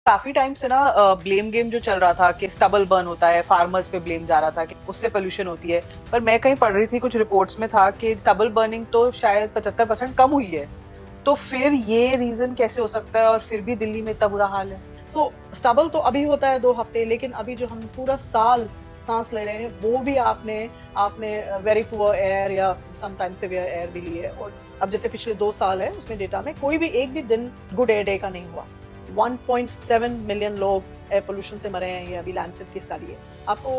काफी टाइम से ना ब्लेम गेम जो चल रहा था कि स्टबल बर्न होता है, फार्मर्स पे ब्लेम जा रहा था कि उससे पोल्यूशन होती है। पर मैं कहीं पढ़ रही थी, कुछ रिपोर्ट्स में था कि स्टबल बर्निंग तो शायद 75% कम हुई है। तो फिर ये रीजन कैसे हो सकता है और फिर भी दिल्ली में इतना बुरा हाल है? स्टबल तो अभी होता है 2 हफ्ते, लेकिन अभी जो हम पूरा साल सांस ले रहे हैं वो भी आपने आपने वेरी पुअर एयर या समटाइम सिवियर एयर भी ली है। और अब जैसे पिछले 2 साल है उसमें डेटा में कोई भी एक भी दिन गुड एयर डे का नहीं हुआ। 1.7 मिलियन लोग एयर पोल्यूशन से मरे हैं, ये अभी लैंडसेट की स्टडी है। आपको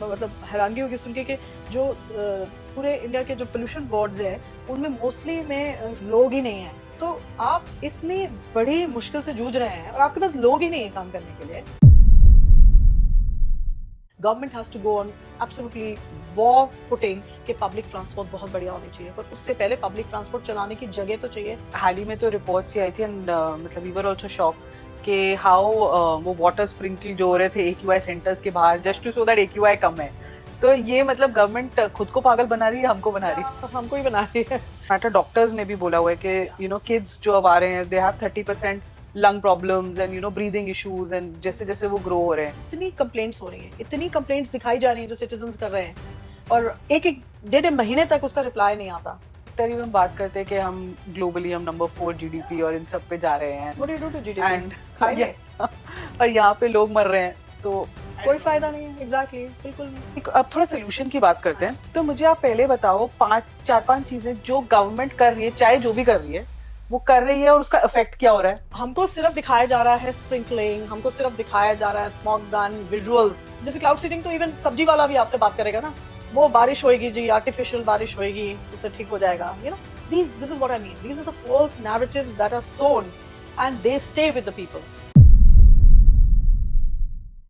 मतलब हैरानगी होगी सुन के कि जो पूरे इंडिया के जो पोल्यूशन बोर्ड्स हैं उनमें मोस्टली में लोग ही नहीं है। तो आप इतनी बड़ी मुश्किल से जूझ रहे हैं और आपके पास लोग ही नहीं है काम करने के लिए। Government has to go on absolutely war footing कि पब्लिक ट्रांसपोर्ट बहुत बढ़िया होनी चाहिए, पर उससे पहले पब्लिक ट्रांसपोर्ट चलाने की जगह तो चाहिए। हाल ही में तो रिपोर्ट्स ही आई थी एंड मतलब वी वर आल्सो शॉक कि हाउ वो वाटर स्प्रिंकल जो हो रहे थे AQI सेंटर्स के बाहर just to so that AQI कम है। तो ये मतलब गवर्नमेंट खुद को पागल बना रही है, हमको बना रही है। हमको ही बना रही है। मैटर डॉक्टर्स ने भी बोला हुआ है कि किड्स जो अब आ रहे हैं they have 30% lung problems and breathing issues and जैसे जैसे वो ग्रो हो रहे हैं। इतनी कंप्लेंट्स हो रही हैं, इतनी कंप्लेंट्स दिखाई जा रही हैं जो सिटीजंस कर रहे हैं, और एक डेढ़ महीने तक उसका रिप्लाई नहीं आता। तरीब हम बात करते हैं कि हम ग्लोबली हम नंबर 4 GDP और इन सब पे जा रहे हैं What do you do to GDP? And और यहाँ पे लोग मर रहे हैं, तो कोई फायदा नहीं है। एग्जैक्टली, बिल्कुल नहीं। अब थोड़ा सोल्यूशन की बात करते हैं। तो मुझे आप पहले बताओ 4-5 चीजें जो गवर्नमेंट कर रही है, चाहे जो भी कर रही है, वो कर रही है और उसका इफेक्ट क्या हो रहा है। हमको सिर्फ दिखाया जा रहा है स्प्रिंकलिंग, हमको सिर्फ दिखाया जा रहा है स्मॉग गन विजुअल्स। जैसे क्लाउड सीडिंग तो इवन सब्जी वाला भी आपसे बात करेगा ना, वो बारिश होएगी जी, आर्टिफिशियल बारिश होएगी, उससे ठीक हो जाएगा। This is what I mean, these are the false narratives that are sown and they stay with the people.